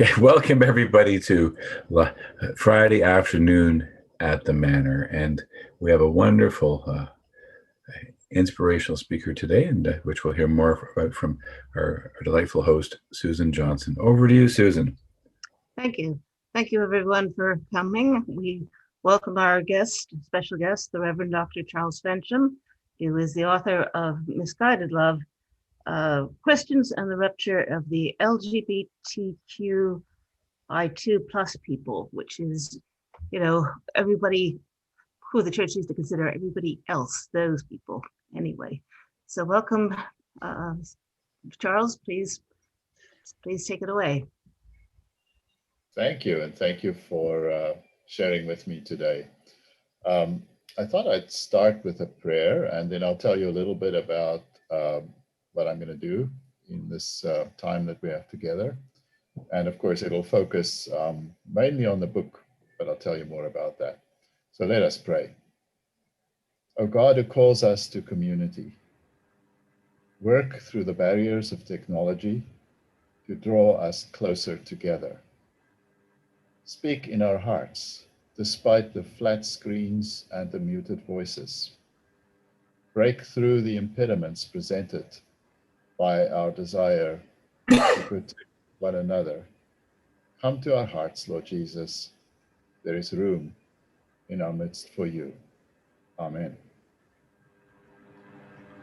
Okay, welcome everybody to Friday afternoon at the Manor, and we have a wonderful, inspirational speaker today, and which we'll hear more about from our delightful host, Susan Johnson. Over to you, Susan. Thank you. Thank you, everyone, for coming. We welcome our special guest, the Reverend Dr. Charles Fensham, who is the author of Misguided Love, Questions and the Rupture of the LGBTQI2 plus people, which is, everybody who the church needs to consider everybody else, those people anyway. So welcome, Charles, please take it away. Thank you, and thank you for sharing with me today. I thought I'd start with a prayer, and then I'll tell you a little bit about what I'm going to do in this time that we have together. And of course, it'll focus mainly on the book, but I'll tell you more about that. So let us pray. O God, who calls us to community, work through the barriers of technology to draw us closer together. Speak in our hearts, despite the flat screens and the muted voices. Break through the impediments presented by our desire to protect one another. Come to our hearts, Lord Jesus. There is room in our midst for you. Amen.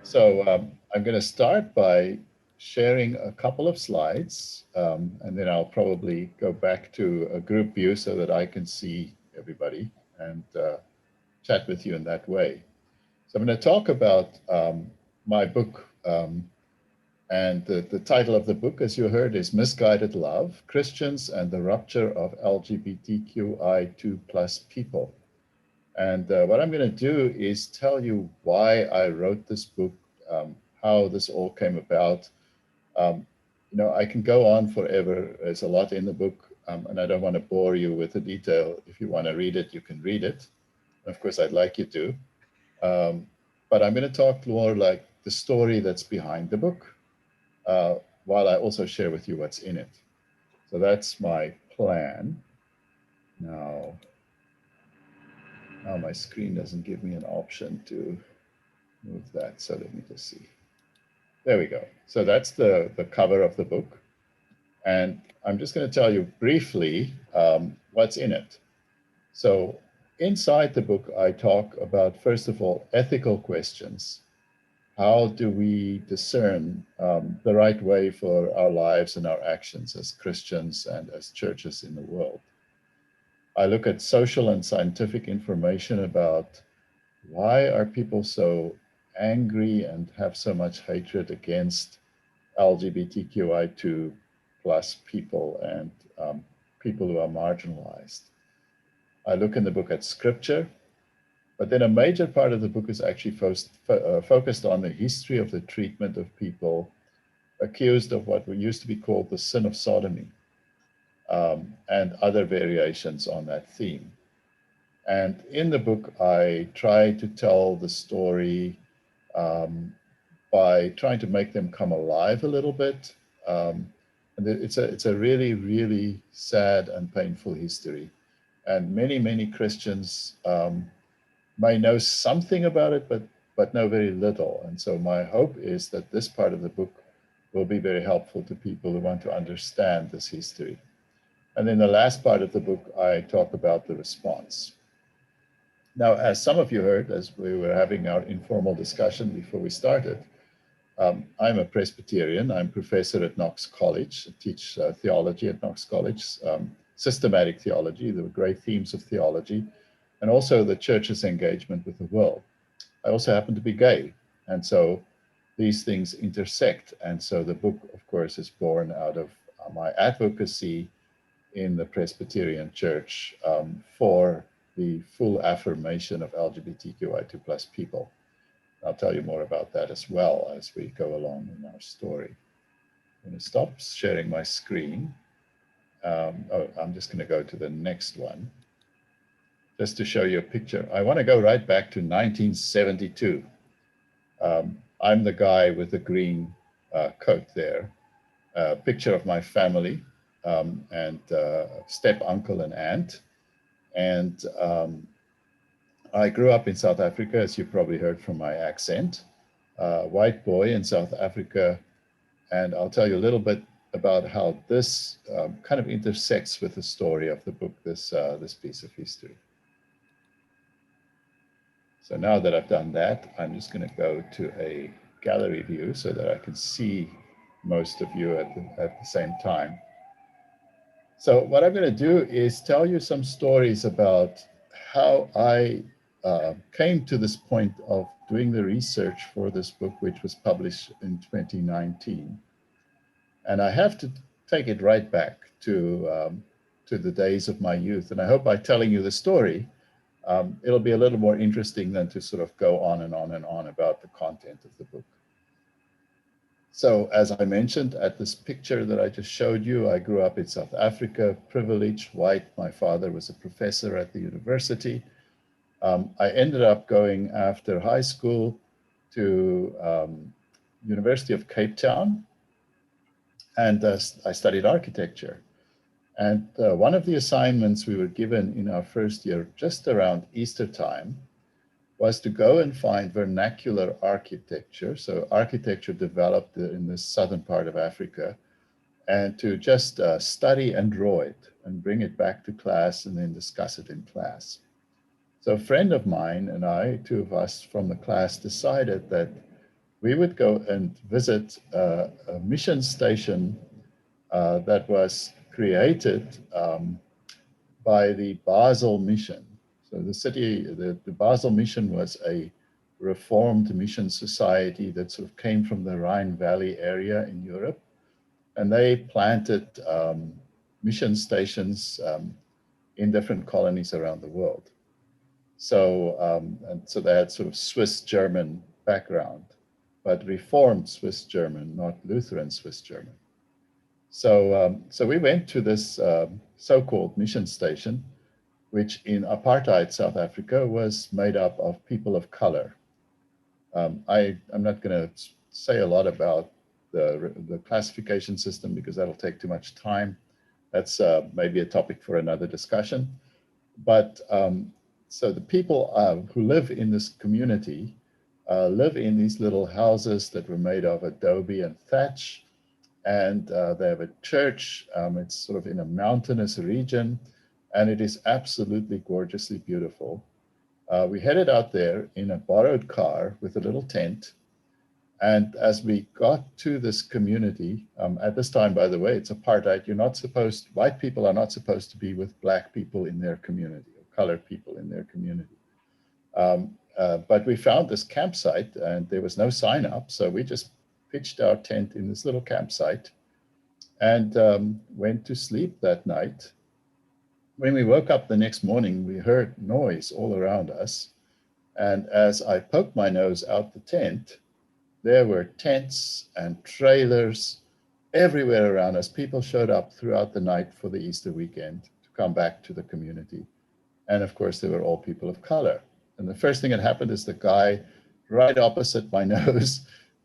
So I'm going to start by sharing a couple of slides, and then I'll probably go back to a group view so that I can see everybody and chat with you in that way. So I'm going to talk about my book, and the title of the book, as you heard, is Misguided Love, Christians and the Rupture of LGBTQI2 Plus People. And what I'm going to do is tell you why I wrote this book, how this all came about. I can go on forever. There's a lot in the book, and I don't want to bore you with the detail. If you want to read it, you can read it. Of course, I'd like you to. But I'm going to talk more like the story that's behind the book, while I also share with you what's in it. So that's my plan. Now my screen doesn't give me an option to move that. So let me just see. There we go. So that's the cover of the book. And I'm just going to tell you briefly what's in it. So inside the book, I talk about, first of all, ethical questions. How do we discern the right way for our lives and our actions as Christians and as churches in the world? I look at social and scientific information about why are people so angry and have so much hatred against LGBTQI2 plus people and people who are marginalized. I look in the book at scripture, but then a major part of the book is actually focused on the history of the treatment of people accused of what used to be called the sin of sodomy, and other variations on that theme. And in the book, I try to tell the story by trying to make them come alive a little bit. And it's a really, really sad and painful history. And many Christians may know something about it, but know very little. And so my hope is that this part of the book will be very helpful to people who want to understand this history. And then the last part of the book, I talk about the response. Now, as some of you heard, as we were having our informal discussion before we started, I'm a Presbyterian. I'm professor at Knox College. I teach theology at Knox College, systematic theology, the great themes of theology, and also the church's engagement with the world. I also happen to be gay, and so these things intersect. And so the book, of course, is born out of my advocacy in the Presbyterian Church for the full affirmation of LGBTQI2 plus people. I'll tell you more about that as well as we go along in our story. I'm going to stop sharing my screen. I'm just going to go to the next one, just to show you a picture. I want to go right back to 1972. I'm the guy with the green coat there. Picture of my family. and step uncle and aunt. And I grew up in South Africa, as you probably heard from my accent, white boy in South Africa. And I'll tell you a little bit about how this kind of intersects with the story of the book, this piece of history. So now that I've done that, I'm just going to go to a gallery view so that I can see most of you at the same time. So what I'm going to do is tell you some stories about how I came to this point of doing the research for this book, which was published in 2019. And I have to take it right back to the days of my youth. And I hope by telling you the story, it'll be a little more interesting than to sort of go on and on and on about the content of the book. So as I mentioned at this picture that I just showed you, I grew up in South Africa, privileged, white. My father was a professor at the university. I ended up going after high school to University of Cape Town, and I studied architecture. And one of the assignments we were given in our first year, just around Easter time, was to go and find vernacular architecture. So architecture developed in the southern part of Africa, and to just study and draw it and bring it back to class and then discuss it in class. So a friend of mine and I, two of us from the class, decided that we would go and visit a mission station that was created by the Basel Mission. So the Basel Mission was a reformed mission society that sort of came from the Rhine Valley area in Europe. And they planted mission stations in different colonies around the world. So, and so they had sort of Swiss-German background, but reformed Swiss-German, not Lutheran Swiss-German. So, so we went to this so-called mission station, which in apartheid South Africa was made up of people of color. I'm not going to say a lot about the classification system because that'll take too much time. That's maybe a topic for another discussion. But so the people who live in this community live in these little houses that were made of adobe and thatch. And they have a church. It's sort of in a mountainous region, and it is absolutely gorgeously beautiful. We headed out there in a borrowed car with a little tent. And as we got to this community, at this time, by the way, it's apartheid. White people are not supposed to be with black people in their community or colored people in their community. But we found this campsite and there was no sign up. So we just pitched our tent in this little campsite and went to sleep that night. When we woke up the next morning, we heard noise all around us. And as I poked my nose out the tent, there were tents and trailers everywhere around us. People showed up throughout the night for the Easter weekend to come back to the community. And of course, they were all people of color. And the first thing that happened is the guy right opposite my nose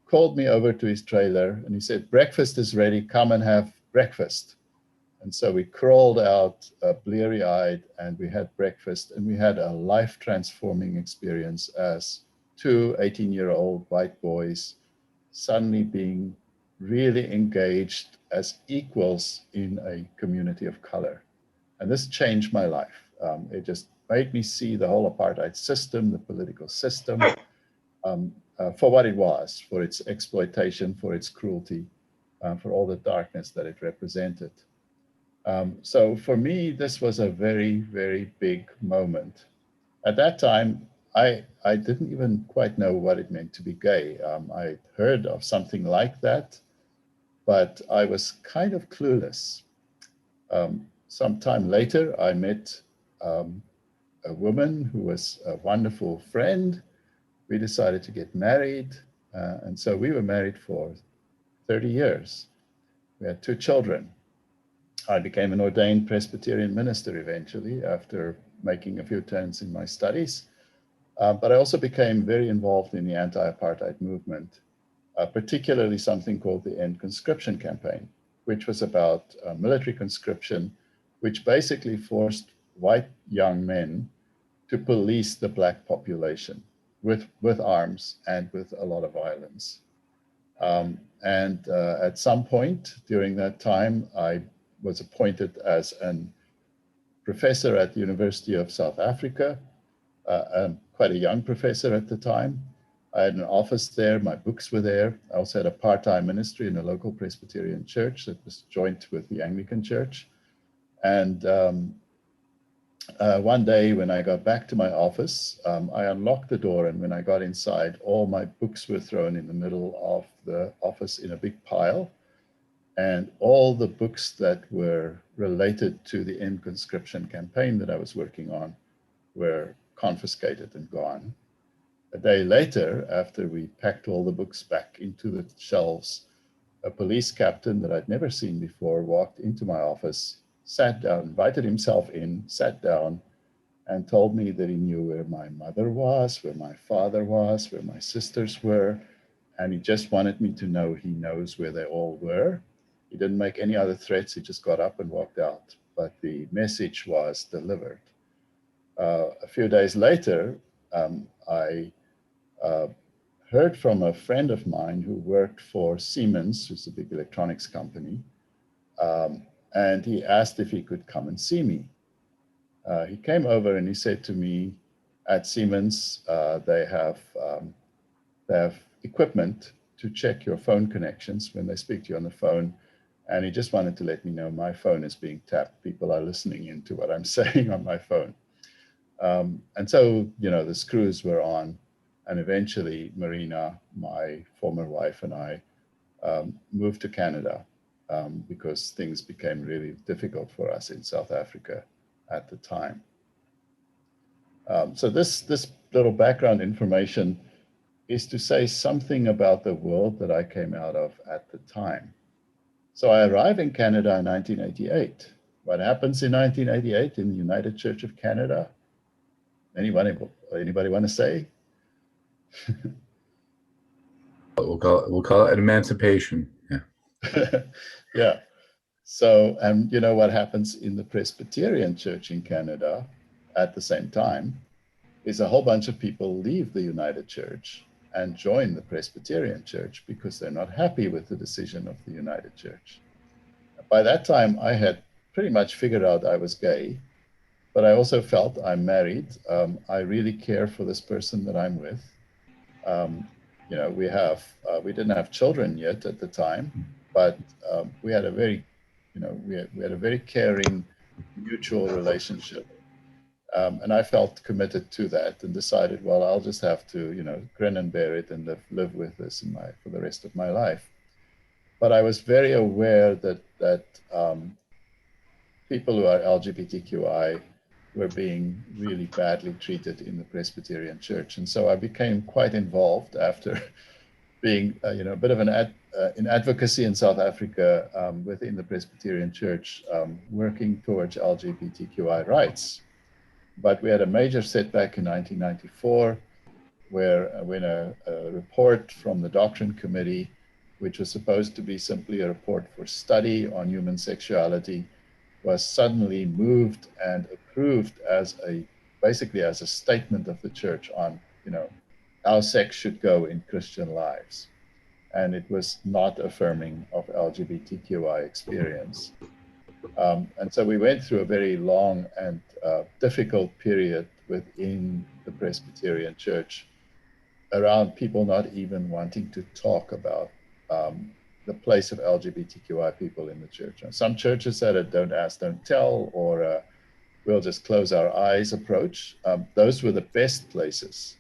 called me over to his trailer and he said, "Breakfast is ready, come and have breakfast." And so we crawled out bleary-eyed and we had breakfast and we had a life-transforming experience as two 18-year-old white boys suddenly being really engaged as equals in a community of color. And this changed my life. It just made me see the whole apartheid system, the political system, for what it was, for its exploitation, for its cruelty, for all the darkness that it represented. So for me, this was a very, very big moment. At that time, I didn't even quite know what it meant to be gay. I heard of something like that, but I was kind of clueless. Sometime later, I met a woman who was a wonderful friend. We decided to get married. And so we were married for 30 years. We had 2 children. I became an ordained Presbyterian minister eventually after making a few turns in my studies. But I also became very involved in the anti-apartheid movement, particularly something called the End Conscription Campaign. which was about military conscription, which basically forced white young men to police the black population with arms and with a lot of violence. At some point during that time, I was appointed as a professor at the University of South Africa, quite a young professor at the time. I had an office there, my books were there. I also had a part-time ministry in a local Presbyterian church that was joint with the Anglican church. And one day when I got back to my office, I unlocked the door, and when I got inside, all my books were thrown in the middle of the office in a big pile. And all the books that were related to the end conscription campaign that I was working on were confiscated and gone. A day later, after we packed all the books back into the shelves, a police captain that I'd never seen before walked into my office, sat down, invited himself in, sat down, and told me that he knew where my mother was, where my father was, where my sisters were, and he just wanted me to know he knows where they all were. He didn't make any other threats, he just got up and walked out. But the message was delivered. A few days later, I heard from a friend of mine who worked for Siemens, who's a big electronics company, and he asked if he could come and see me. He came over and he said to me, at Siemens, they have equipment to check your phone connections when they speak to you on the phone. And he just wanted to let me know my phone is being tapped. People are listening into what I'm saying on my phone. And so, the screws were on. And eventually, Marina, my former wife, and I moved to Canada because things became really difficult for us in South Africa at the time. So this little background information is to say something about the world that I came out of at the time. So I arrived in Canada in 1988. What happens in 1988 in the United Church of Canada? Anybody want to say? We'll call it emancipation. Yeah. Yeah. So, and what happens in the Presbyterian Church in Canada at the same time is a whole bunch of people leave the United Church and join the Presbyterian Church because they're not happy with the decision of the United Church. By that time, I had pretty much figured out I was gay, but I also felt I'm married. I really care for this person that I'm with. We didn't have children yet at the time, but we had a very, we had a very caring, mutual relationship. And I felt committed to that and decided, well, I'll just have to, grin and bear it and live with this for the rest of my life. But I was very aware that people who are LGBTQI were being really badly treated in the Presbyterian Church. And so I became quite involved after being, a bit of in advocacy in South Africa within the Presbyterian Church, working towards LGBTQI rights. But we had a major setback in 1994, when a report from the Doctrine Committee, which was supposed to be simply a report for study on human sexuality, was suddenly moved and approved basically as a statement of the church on, how sex should go in Christian lives. And it was not affirming of LGBTQI experience. And so we went through a very long and difficult period within the Presbyterian Church around people not even wanting to talk about the place of LGBTQI people in the church. And some churches said a don't ask, don't tell, or we'll just close our eyes approach. Those were the best places.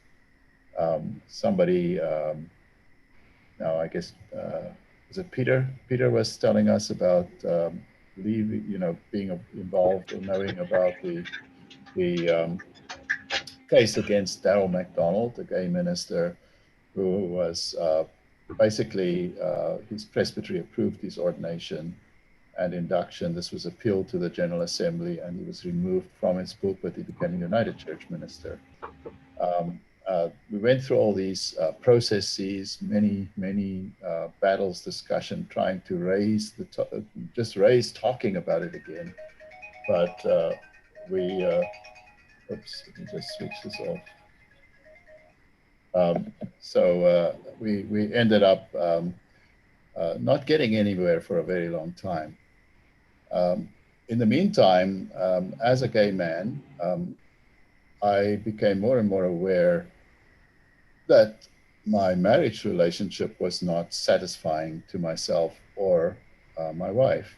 Now I guess, was it Peter? Peter was telling us about being involved or knowing about the case against Darrell MacDonald, a gay minister who was basically his presbytery approved his ordination and induction. This was appealed to the General Assembly, and he was removed from his pulpit. He became a United Church minister. we went through all these processes, many battles, discussion, trying to raise just raise talking about it again. But we, oops, let me just switch this off. We ended up not getting anywhere for a very long time. In the meantime, as a gay man, I became more and more aware that my marriage relationship was not satisfying to myself or my wife.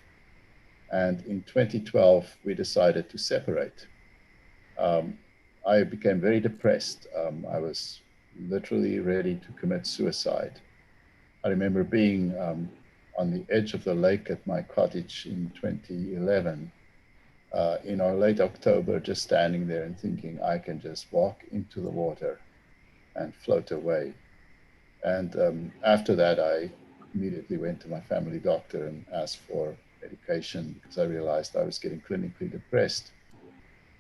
And in 2012, we decided to separate. I became very depressed. I was literally ready to commit suicide. I remember being on the edge of the lake at my cottage in 2011, in our late October, just standing there and thinking, I can just walk into the water and float away. And after that, I immediately went to my family doctor and asked for medication because I realized I was getting clinically depressed.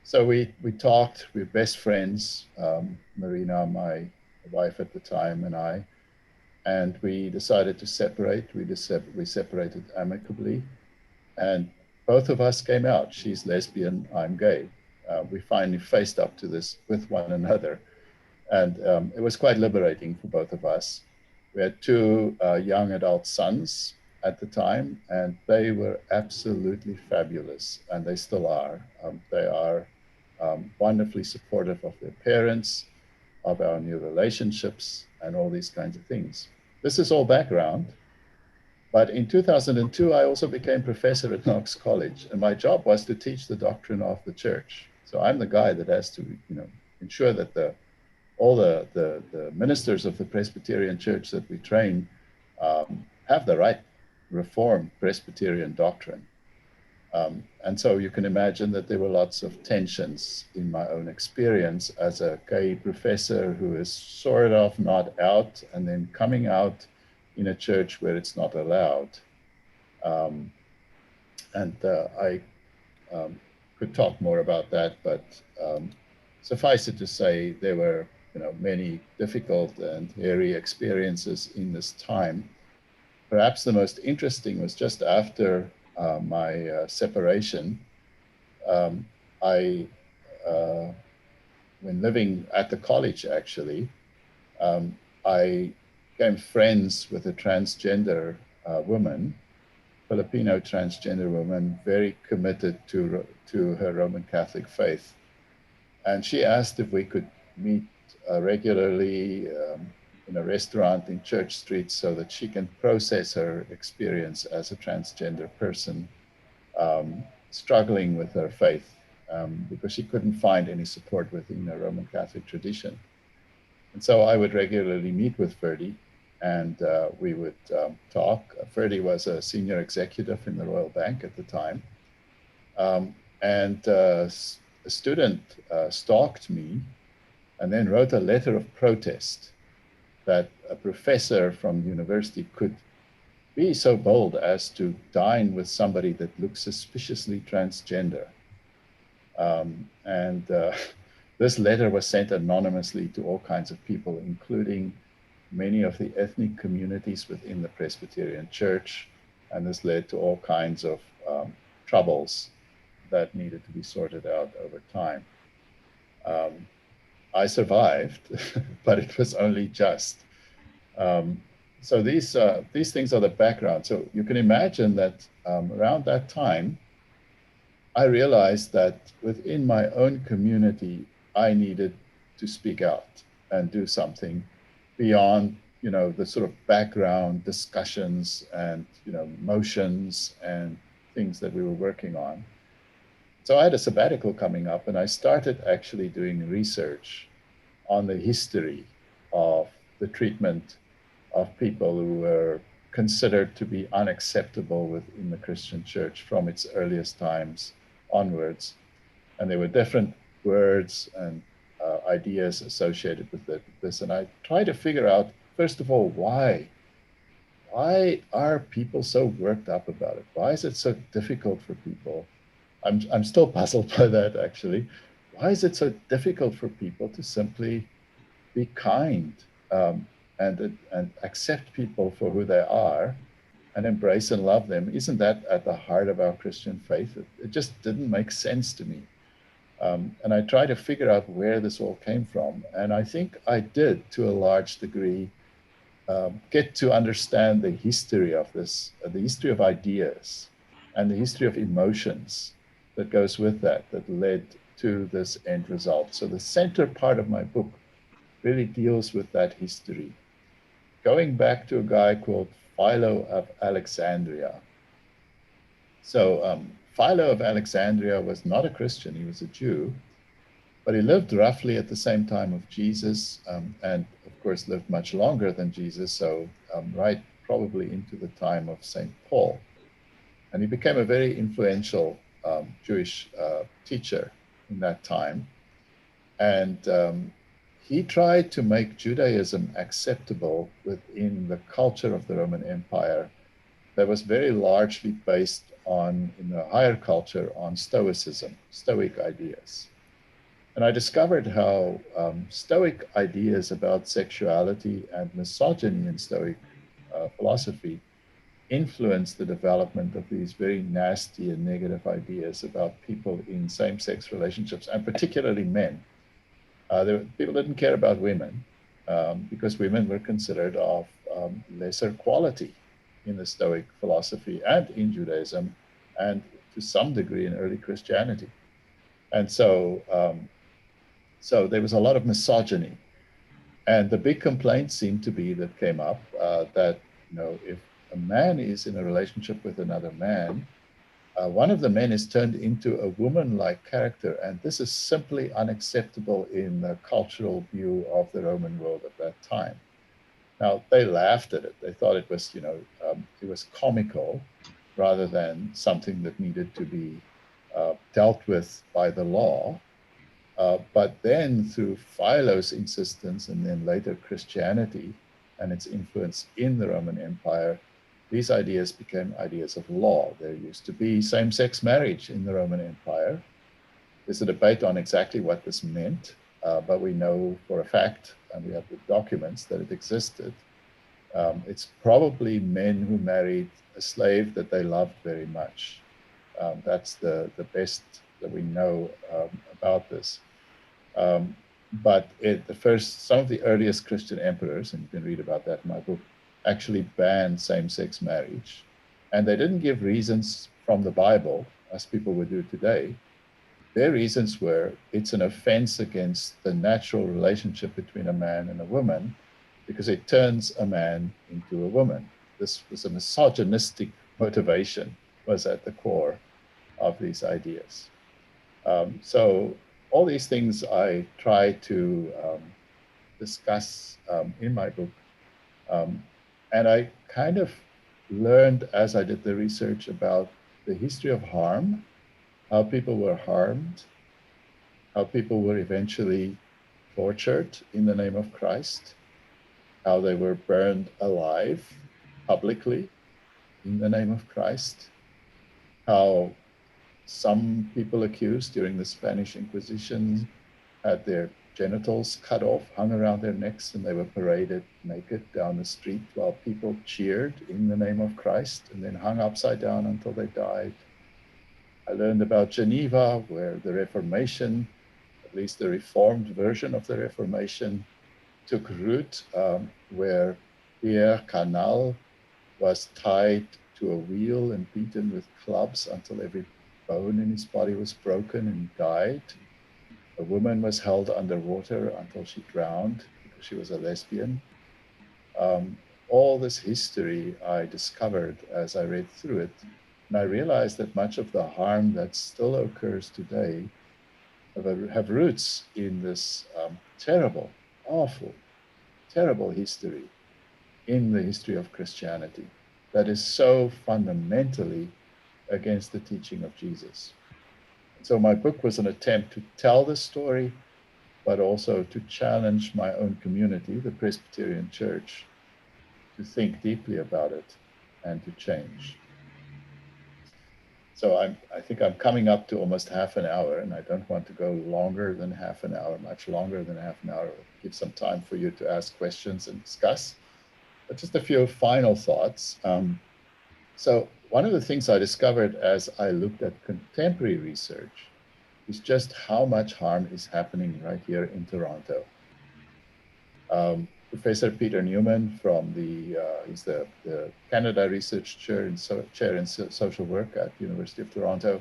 So we talked, we were best friends, Marina, my wife at the time, and I, and we decided to separate. We separated amicably, and both of us came out. She's lesbian, I'm gay. We finally faced up to this with one another. And it was quite liberating for both of us. We had two young adult sons at the time, and they were absolutely fabulous, and they still are. They are wonderfully supportive of their parents, of our new relationships, and all these kinds of things. This is all background. But in 2002, I also became professor at Knox College, and my job was to teach the doctrine of the church. So I'm the guy that has to, ensure that all the ministers of the Presbyterian Church that we train have the right Reformed Presbyterian doctrine. And so you can imagine that there were lots of tensions in my own experience as a gay professor who is sort of not out and then coming out in a church where it's not allowed. I could talk more about that, but suffice it to say, there were many difficult and hairy experiences in this time. Perhaps the most interesting was just after my separation. When living at the college, actually, I became friends with a transgender woman, Filipino transgender woman, very committed to her Roman Catholic faith. And she asked if we could meet regularly in a restaurant in Church Street so that she can process her experience as a transgender person struggling with her faith because she couldn't find any support within the Roman Catholic tradition. And so I would regularly meet with Ferdy and we would talk. Ferdy was a senior executive in the Royal Bank at the time. A student stalked me and then wrote a letter of protest that a professor from the university could be so bold as to dine with somebody that looks suspiciously transgender. This letter was sent anonymously to all kinds of people, including many of the ethnic communities within the Presbyterian Church. And this led to all kinds of troubles that needed to be sorted out over time. I survived, but it was only just. So these things are the background. So you can imagine that around that time, I realized that within my own community, I needed to speak out and do something beyond, the sort of background discussions and, motions and things that we were working on. So I had a sabbatical coming up and I started actually doing research on the history of the treatment of people who were considered to be unacceptable within the Christian church from its earliest times onwards. And there were different words and ideas associated with this. And I tried to figure out, first of all, why are people so worked up about it? Why is it so difficult for people? I'm still puzzled by that, actually. Why is it so difficult for people to simply be kind, and accept people for who they are and embrace and love them. Isn't that at the heart of our Christian faith? It just didn't make sense to me. And I tried to figure out where this all came from. And I think I did, to a large degree, get to understand the history of this, the history of ideas and the history of emotions that goes with that, that led to this end result. So the center part of my book really deals with that history. Going back to a guy called Philo of Alexandria. So Philo of Alexandria was not a Christian, he was a Jew, but he lived roughly at the same time of Jesus, and of course lived much longer than Jesus, so right probably into the time of St. Paul. And he became a very influential Jewish teacher in that time. And he tried to make Judaism acceptable within the culture of the Roman Empire that was very largely based on, in the higher culture, on Stoicism, Stoic ideas. And I discovered how Stoic ideas about sexuality and misogyny in Stoic philosophy influenced the development of these very nasty and negative ideas about people in same-sex relationships, and particularly men. People didn't care about women because women were considered of lesser quality in the Stoic philosophy and in Judaism, and to some degree in early Christianity. And so there was a lot of misogyny. And the big complaint seemed to be that came up that, if a man is in a relationship with another man, one of the men is turned into a woman-like character, and this is simply unacceptable in the cultural view of the Roman world at that time. Now, they laughed at it. They thought it was, it was comical rather than something that needed to be dealt with by the law. But then through Philo's insistence, and then later Christianity and its influence in the Roman Empire, these ideas became ideas of law. There used to be same-sex marriage in the Roman Empire. There's a debate on exactly what this meant, but we know for a fact, and we have the documents, that it existed. It's probably men who married a slave that they loved very much. That's the best that we know about this. But some of the earliest Christian emperors, and you can read about that in my book, actually banned same-sex marriage. And they didn't give reasons from the Bible, as people would do today. Their reasons were, it's an offense against the natural relationship between a man and a woman, because it turns a man into a woman. This was a misogynistic motivation, was at the core of these ideas. So all these things I try to discuss in my book. And I kind of learned as I did the research about the history of harm, how people were harmed, how people were eventually tortured in the name of Christ, how they were burned alive publicly in the name of Christ, how some people accused during the Spanish Inquisition had their genitals cut off, hung around their necks, and they were paraded naked down the street while people cheered in the name of Christ and then hung upside down until they died. I learned about Geneva, where the Reformation, at least the Reformed version of the Reformation, took root, where Pierre Canal was tied to a wheel and beaten with clubs until every bone in his body was broken and he died. A woman was held underwater until she drowned because she was a lesbian. All this history I discovered as I read through it, and I realized that much of the harm that still occurs today have roots in this terrible, awful, terrible history in the history of Christianity that is so fundamentally against the teaching of Jesus. So my book was an attempt to tell the story, but also to challenge my own community, the Presbyterian Church, to think deeply about it and to change. So I think I'm coming up to almost half an hour, and I don't want to go longer than half an hour, much longer than half an hour. Give some time for you to ask questions and discuss. But just a few final thoughts. So one of the things I discovered as I looked at contemporary research is just how much harm is happening right here in Toronto. Professor Peter Newman he's the Canada Research Chair in Social Work at the University of Toronto.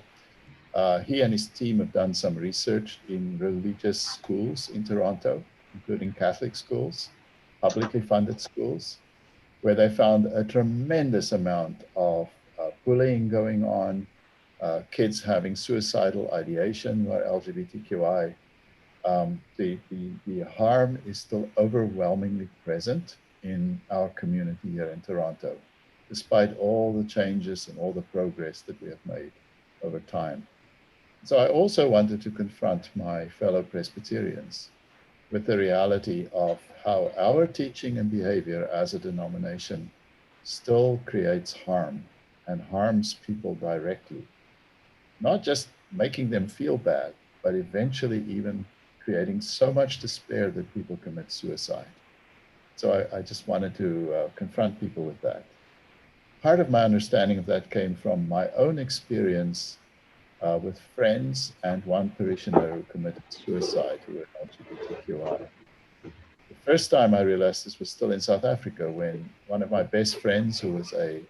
He and his team have done some research in religious schools in Toronto, including Catholic schools, publicly funded schools, where they found a tremendous amount of bullying going on, kids having suicidal ideation or LGBTQI. The harm is still overwhelmingly present in our community here in Toronto, despite all the changes and all the progress that we have made over time. So I also wanted to confront my fellow Presbyterians with the reality of how our teaching and behavior as a denomination still creates harm and harms people directly, not just making them feel bad, but eventually even creating so much despair that people commit suicide. So I just wanted to confront people with that. Part of my understanding of that came from my own experience with friends and one parishioner who committed suicide who were LGBTQI. The first time I realized this was still in South Africa when one of my best friends, who was a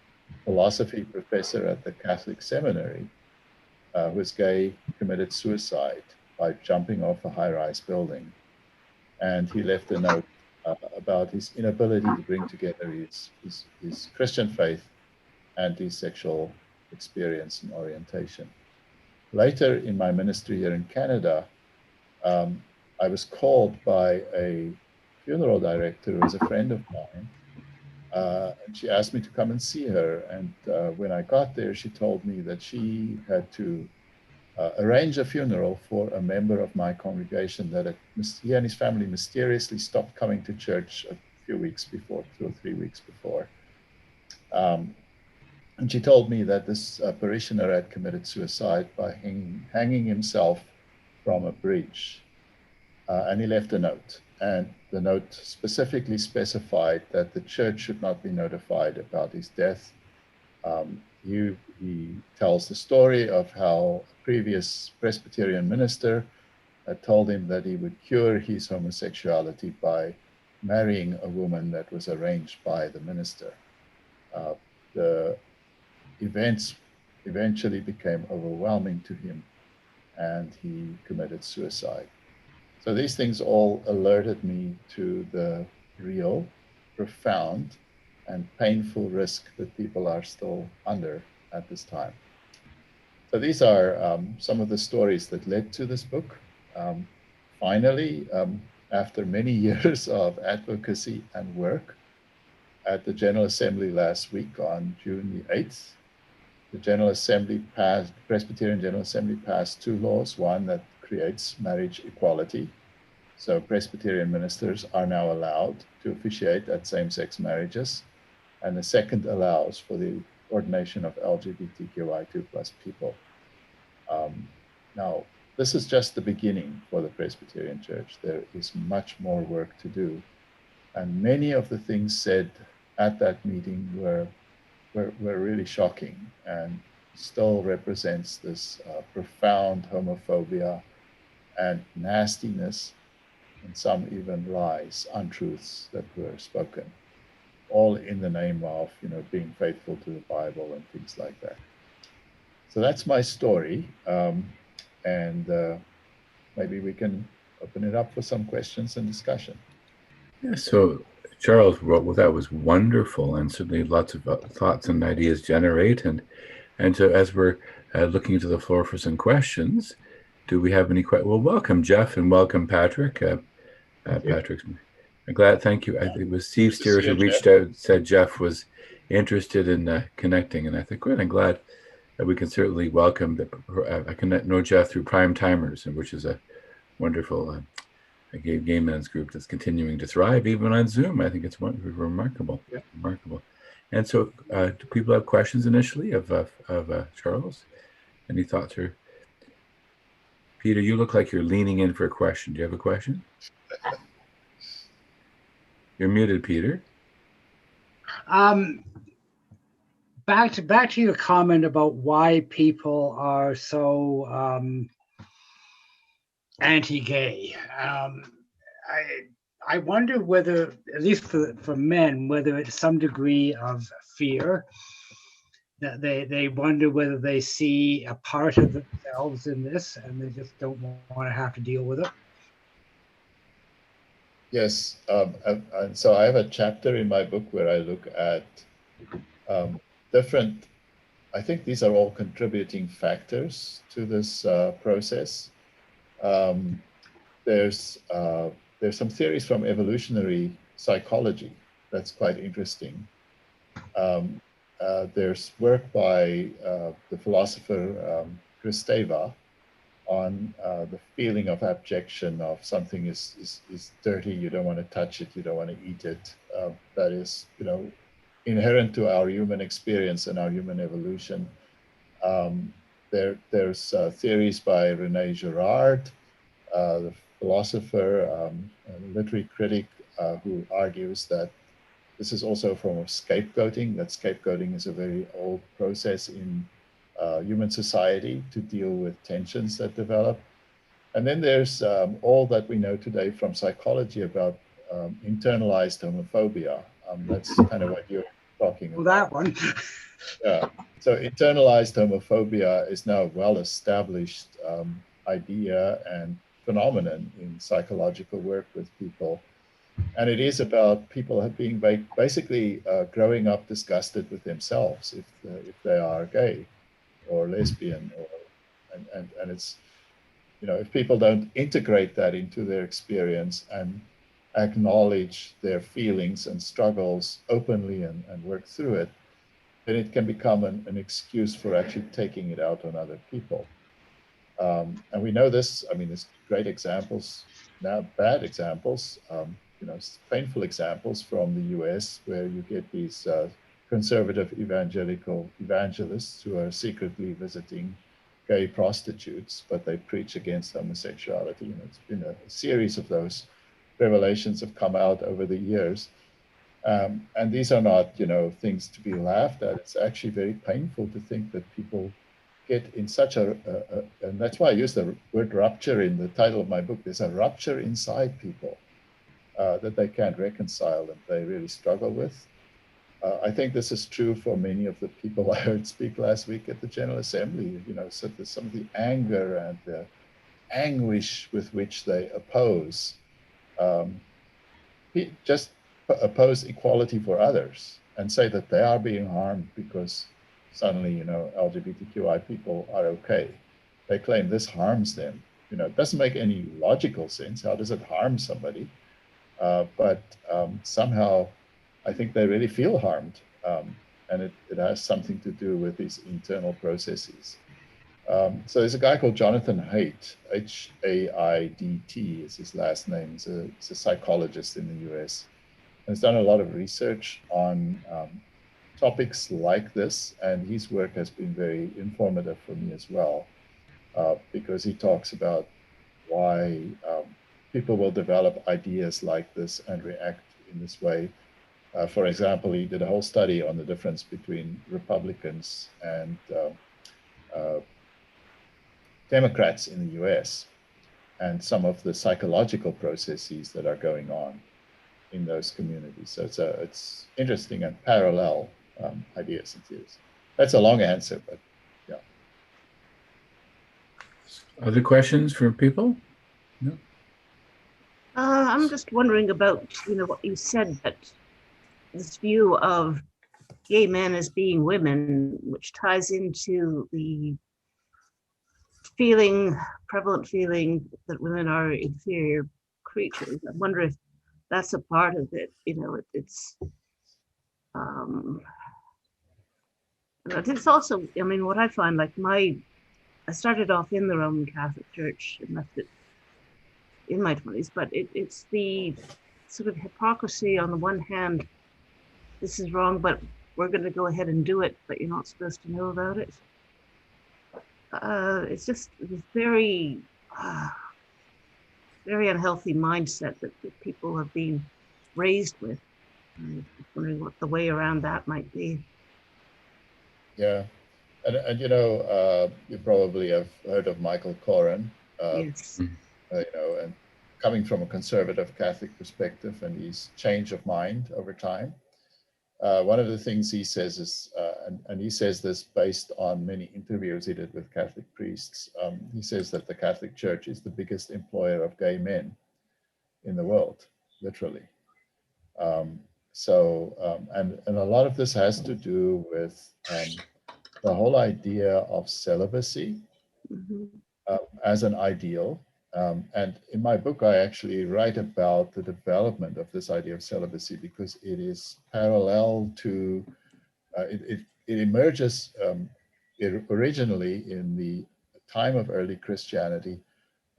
philosophy professor at the Catholic seminary, who was gay, committed suicide by jumping off a high-rise building. And he left a note about his inability to bring together his Christian faith and his sexual experience and orientation. Later in my ministry here in Canada, I was called by a funeral director who was a friend of mine. And she asked me to come and see her. And when I got there, she told me that she had to arrange a funeral for a member of my congregation that he and his family mysteriously stopped coming to church a few weeks before, 2 or 3 weeks before. And she told me that this parishioner had committed suicide by hanging himself from a bridge. And he left a note. And the note specifically specified that the church should not be notified about his death. He tells the story of how a previous Presbyterian minister had told him that he would cure his homosexuality by marrying a woman that was arranged by the minister. The events eventually became overwhelming to him, and he committed suicide. So these things all alerted me to the real, profound, and painful risk that people are still under at this time. So these are some of the stories that led to this book. Finally, after many years of advocacy and work, at the General Assembly last week on June the 8th, the Presbyterian General Assembly passed 2 laws, one that creates marriage equality. So Presbyterian ministers are now allowed to officiate at same-sex marriages. And the second allows for the ordination of LGBTQI2 plus people. Now, this is just the beginning for the Presbyterian Church. There is much more work to do. And many of the things said at that meeting were really shocking and still represents this profound homophobia and nastiness, and some even lies, untruths that were spoken, all in the name of, being faithful to the Bible and things like that. So that's my story, and maybe we can open it up for some questions and discussion. Yeah, so Charles, well, that was wonderful, and certainly lots of thoughts and ideas generate. And so as we're looking to the floor for some questions, do we have any questions? Well, welcome, Jeff, and welcome, Patrick. Patrick's, I'm glad, thank you. I think it was Steve Steers who reached out and said Jeff was interested in connecting, and I think, good, I'm glad that we can certainly welcome I can know Jeff through Prime Timers, which is a wonderful gay men's group that's continuing to thrive even on Zoom. I think it's remarkable. Yeah. Remarkable. And so, do people have questions initially of Charles? Any thoughts? Or Peter, you look like you're leaning in for a question. Do you have a question? You're muted, Peter. Back to your comment about why people are so anti-gay. I wonder whether, at least for men, whether it's some degree of fear, that they wonder whether they see a part of themselves in this and they just don't want to have to deal with it. Yes, and so I have a chapter in my book where I look at different, I think these are all contributing factors to this process. There's some theories from evolutionary psychology that's quite interesting. There's work by the philosopher Kristeva on the feeling of abjection of something is dirty, you don't want to touch it, you don't want to eat it. That is, inherent to our human experience and our human evolution. There's theories by René Girard, the philosopher, literary critic, who argues that this is also a form of scapegoating, that scapegoating is a very old process in human society to deal with tensions that develop. And then there's all that we know today from psychology about internalized homophobia. That's kind of what you're talking about. That one. Yeah. So internalized homophobia is now a well-established idea and phenomenon in psychological work with people. And it is about people being basically growing up disgusted with themselves if they are gay or lesbian, and it's, if people don't integrate that into their experience and acknowledge their feelings and struggles openly and work through it, then it can become an excuse for actually taking it out on other people. And we know this, there's great examples, now bad examples, painful examples from the US, where you get these conservative evangelical evangelists who are secretly visiting gay prostitutes, but they preach against homosexuality. It's been a series of those revelations have come out over the years. And these are not, things to be laughed at. It's actually very painful to think that people get in such and that's why I use the word rupture in the title of my book. There's a rupture inside people that they can't reconcile and they really struggle with. I think this is true for many of the people I heard speak last week at the General Assembly. So there's some of the anger and the anguish with which they oppose, just oppose equality for others and say that they are being harmed because suddenly, LGBTQI people are okay. They claim this harms them. It doesn't make any logical sense. How does it harm somebody? But somehow, I think they really feel harmed. And it has something to do with these internal processes. So there's a guy called Jonathan Haidt, H-A-I-D-T is his last name. He's a psychologist in the US. And he's done a lot of research on topics like this, and his work has been very informative for me as well, because he talks about why people will develop ideas like this and react in this way. For example, he did a whole study on the difference between Republicans and Democrats in the US and some of the psychological processes that are going on in those communities. So it's interesting and parallel ideas and theories. That's a long answer, but yeah. Other questions for people? No? I'm just wondering about, what you said, that this view of gay men as being women, which ties into the prevalent feeling that women are inferior creatures. I wonder if that's a part of it. It's also, what I find, I started off in the Roman Catholic Church and left it in my 20s, but it's the sort of hypocrisy on the one hand, this is wrong, but we're going to go ahead and do it, but you're not supposed to know about it. it's just this very, very unhealthy mindset that people have been raised with. I'm just wondering what the way around that might be. Yeah. And you probably have heard of Michael Koren, Yes. and coming from a conservative Catholic perspective and his change of mind over time. One of the things he says is, and he says this based on many interviews he did with Catholic priests, he says that the Catholic Church is the biggest employer of gay men in the world, literally. And a lot of this has to do with the whole idea of celibacy Mm-hmm. as an ideal. And in my book, I actually write about the development of this idea of celibacy because it is parallel to, it emerges originally in the time of early Christianity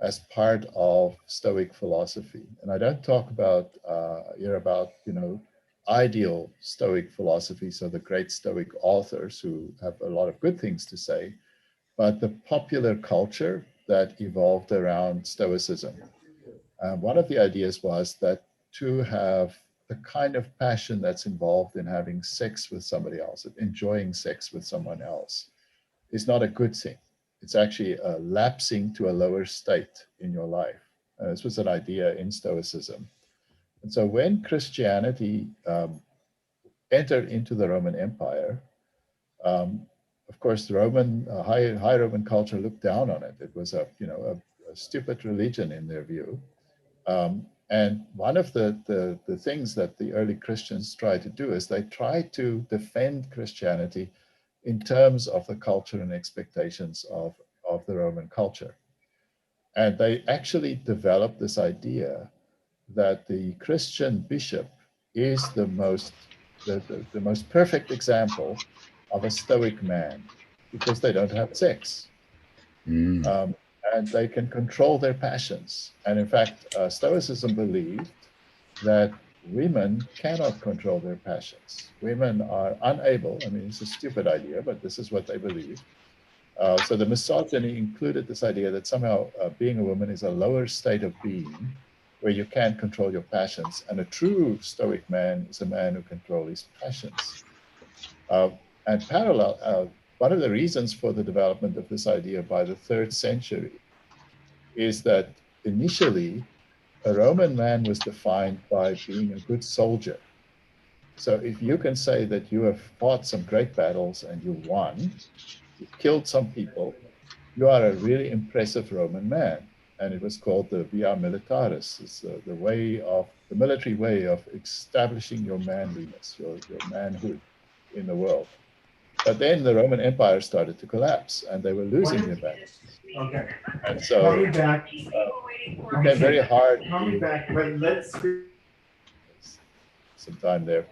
as part of Stoic philosophy. And I don't talk about here about, ideal Stoic philosophy, so the great Stoic authors who have a lot of good things to say, but the popular culture that evolved around Stoicism. One of the ideas was that to have the kind of passion that's involved in having sex with somebody else, enjoying sex with someone else, is not a good thing. It's actually lapsing to a lower state in your life. This was an idea in Stoicism. And so when Christianity entered into the Roman Empire, of course, the Roman high Roman culture looked down on it. It was a stupid religion in their view. And one of the things that the early Christians tried to do is they tried to defend Christianity in terms of the culture and expectations of the Roman culture. And they actually developed this idea that the Christian bishop is the most perfect example of a Stoic man because they don't have sex. And they can control their passions. And in fact, Stoicism believed that women cannot control their passions. Women are unable, I mean, it's a stupid idea, but this is what they believe. So the misogyny included this idea that somehow being a woman is a lower state of being where you can't control your passions. And a true Stoic man is a man who controls his passions. And parallel, one of the reasons for the development of this idea by the 3rd century is that initially a Roman man was defined by being a good soldier. So if you can say that you have fought some great battles and you won, you killed some people, you are a really impressive Roman man. And it was called the via militaris. It's the way of the military way of establishing your manliness, your manhood in the world. But then the Roman Empire started to collapse and they were losing their battles. Okay. And so Coming back. it became very hard. Coming back, but let's. Some time there.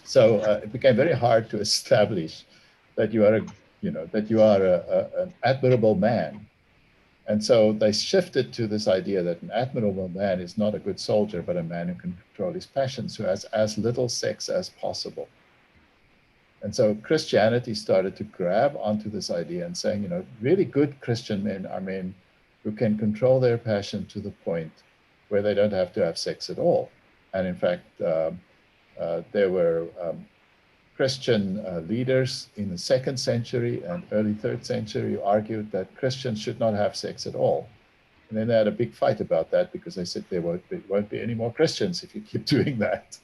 So it became very hard to establish that you are an admirable man. And so they shifted to this idea that an admirable man is not a good soldier, but a man who can control his passions, who has as little sex as possible. And so Christianity started to grab onto this idea and saying, really good Christian men are men who can control their passion to the point where they don't have to have sex at all. And in fact, there were Christian leaders in the 2nd century and early 3rd century who argued that Christians should not have sex at all. And then they had a big fight about that because they said there won't be any more Christians if you keep doing that.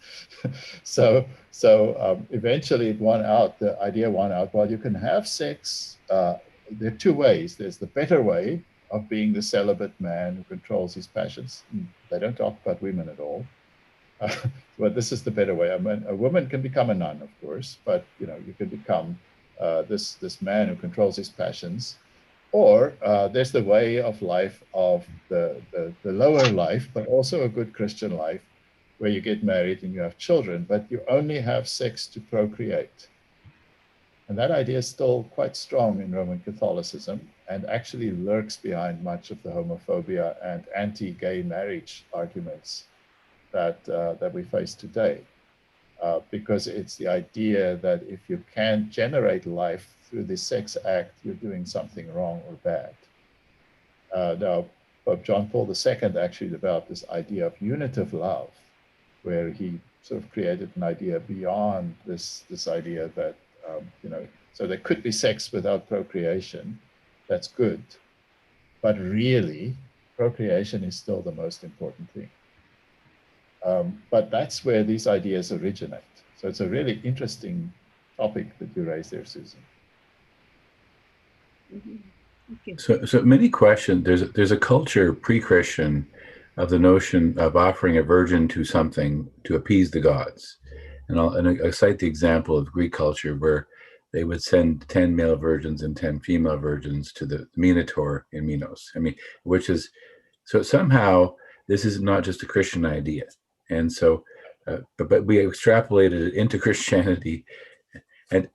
So eventually it won out, the idea won out, well, you can have sex. There are 2 ways. There's the better way of being the celibate man who controls his passions. They don't talk about women at all. But this is the better way. I mean, a woman can become a nun, of course, but you can become this man who controls his passions. Or there's the way of life of the lower life, but also a good Christian life, where you get married and you have children, but you only have sex to procreate. And that idea is still quite strong in Roman Catholicism and actually lurks behind much of the homophobia and anti-gay marriage arguments that we face today. Because it's the idea that if you can't generate life through the sex act, you're doing something wrong or bad. Now, Pope John Paul II actually developed this idea of unitive love, where he sort of created an idea beyond this idea that, so there could be sex without procreation. That's good. But really, procreation is still the most important thing. But that's where these ideas originate. So it's a really interesting topic that you raised there, Susan. So many questions. There's a culture pre-Christian of the notion of offering a virgin to something to appease the gods, and I cite the example of Greek culture where they would send 10 male virgins and 10 female virgins to the Minotaur in Minos. I mean, which is so somehow this is not just a Christian idea, and so but we extrapolated it into Christianity.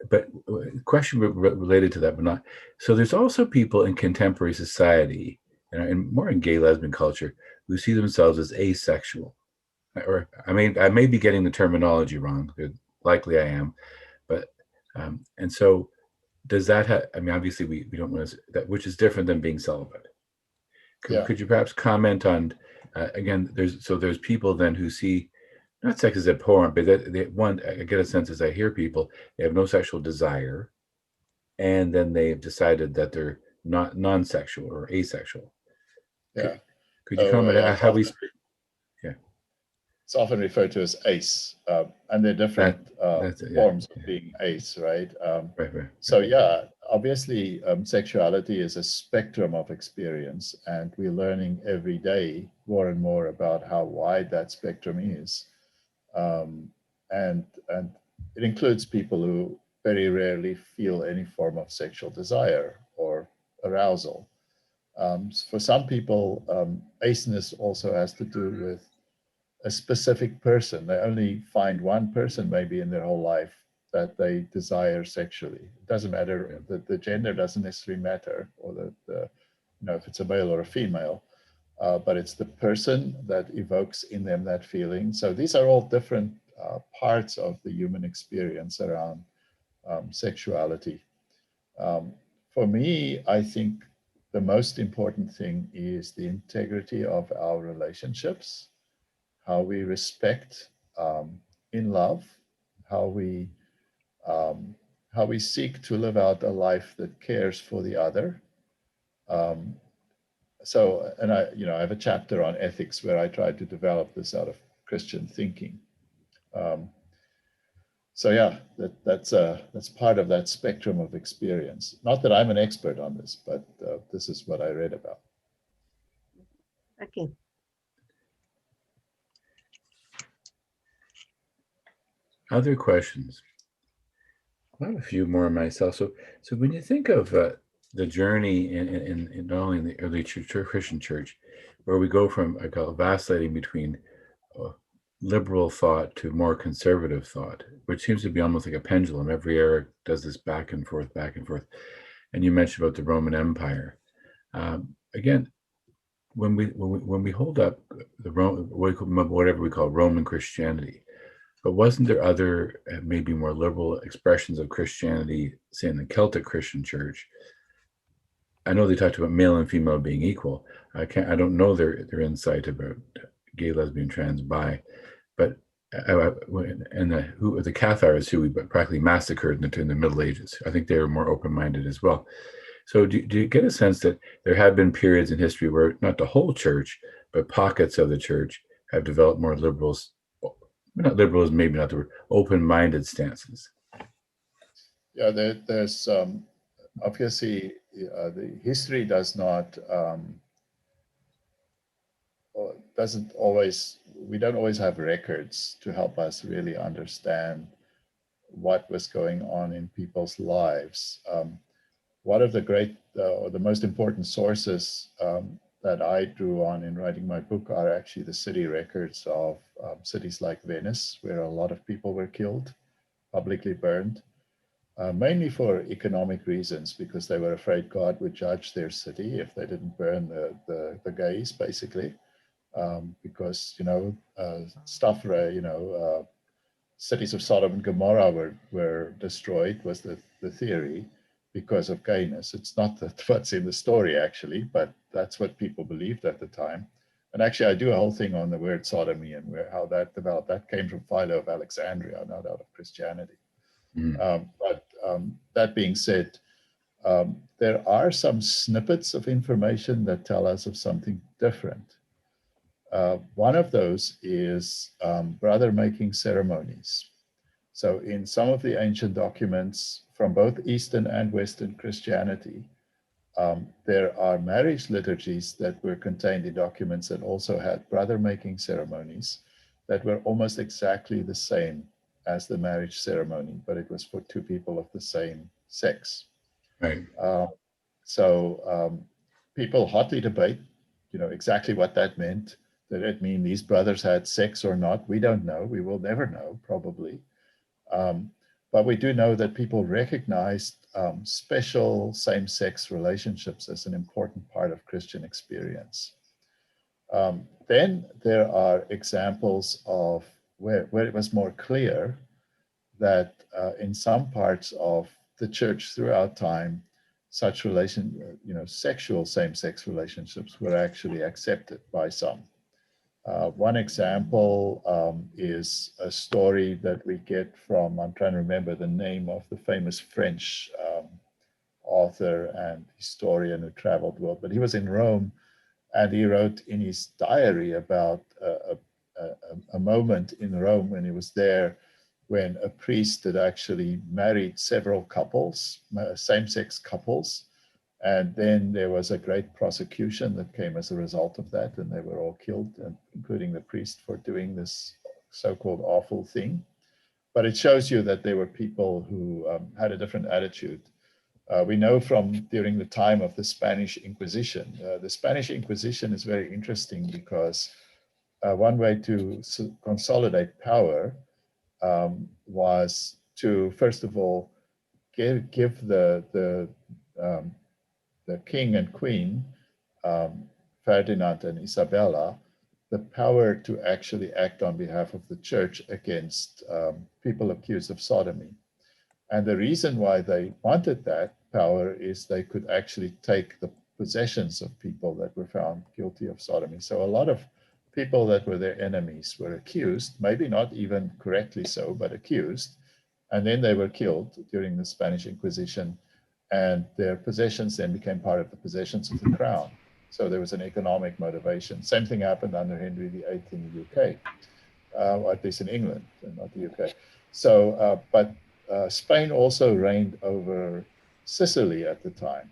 But question related to that, but not. So there's also people in contemporary society, and more in gay lesbian culture, who see themselves as asexual. Or I may be getting the terminology wrong. Likely I am, but and so does that have? I mean, obviously we don't want to that, which is different than being celibate. Could you perhaps comment on again? There's people then who see not sex as abhorrent, but I get a sense as I hear people, they have no sexual desire, and then they've decided that they're not non-sexual or asexual. Yeah. Could you comment on how we? Yeah. It's often referred to as ace, and there are different forms of being ace, right? So yeah, obviously, sexuality is a spectrum of experience, and we're learning every day more and more about how wide that spectrum is. And it includes people who very rarely feel any form of sexual desire or arousal. For some people, aceness also has to do with a specific person. They only find one person maybe in their whole life that they desire sexually. It doesn't matter, the gender doesn't necessarily matter, or if it's a male or a female. But it's the person that evokes in them that feeling. So these are all different parts of the human experience around sexuality. For me, I think the most important thing is the integrity of our relationships, how we respect in love, how we seek to live out a life that cares for the other. And I have a chapter on ethics where I try to develop this out of Christian thinking. So yeah, that's part of that spectrum of experience. Not that I'm an expert on this, but this is what I read about. Okay. Other questions? I have a few more myself. So when you think of the journey in not only in the early Christian church, where we go from I call it vacillating between liberal thought to more conservative thought, which seems to be almost like a pendulum. Every era does this back and forth, back and forth. And you mentioned about the Roman Empire. Again, when we hold up the whatever we call Roman Christianity, but wasn't there other maybe more liberal expressions of Christianity, say in the Celtic Christian Church? I know they talked about male and female being equal. I don't know their insight about gay, lesbian, trans, bi, but the Cathars who we practically massacred in the Middle Ages, I think they were more open-minded as well. So do you get a sense that there have been periods in history where not the whole church, but pockets of the church have developed more liberals, not liberals, maybe not the word, open-minded stances? Yeah, there's obviously the history doesn't always, we don't always have records to help us really understand what was going on in people's lives. One of the great or the most important sources that I drew on in writing my book are actually the city records of cities like Venice, where a lot of people were killed, publicly burned, mainly for economic reasons, because they were afraid God would judge their city if they didn't burn the gays, basically. Because cities of Sodom and Gomorrah were destroyed, was the theory, because of gayness. It's not that what's in the story actually, but that's what people believed at the time. And actually, I do a whole thing on the word sodomy and how that developed. That came from Philo of Alexandria, not out of Christianity. But that being said, there are some snippets of information that tell us of something different. One of those is brother-making ceremonies. So in some of the ancient documents from both Eastern and Western Christianity, there are marriage liturgies that were contained in documents that also had brother-making ceremonies that were almost exactly the same as the marriage ceremony, but it was for two people of the same sex. Right. People hotly debate, exactly what that meant. Did it mean these brothers had sex or not? We don't know. We will never know, probably. But we do know that people recognized special same-sex relationships as an important part of Christian experience. Then there are examples of where it was more clear that in some parts of the church throughout time, such sexual same-sex relationships were actually accepted by some. One example is a story that we get from, I'm trying to remember the name of the famous French author and historian who traveled the world, but he was in Rome and he wrote in his diary about a moment in Rome when he was there when a priest had actually married several couples, same-sex couples, and then there was a great prosecution that came as a result of that, and they were all killed, including the priest, for doing this so-called awful thing. But it shows you that there were people who had a different attitude. We know from during the time of the Spanish Inquisition. The Spanish Inquisition is very interesting because one way to consolidate power was to, first of all, give the king and queen, Ferdinand and Isabella, the power to actually act on behalf of the church against people accused of sodomy. And the reason why they wanted that power is they could actually take the possessions of people that were found guilty of sodomy. So a lot of people that were their enemies were accused, maybe not even correctly so, but accused. And then they were killed during the Spanish Inquisition, and their possessions then became part of the possessions of the crown. So there was an economic motivation. Same thing happened under Henry VIII in the UK, or at least in England, and not the UK. So, but Spain also reigned over Sicily at the time,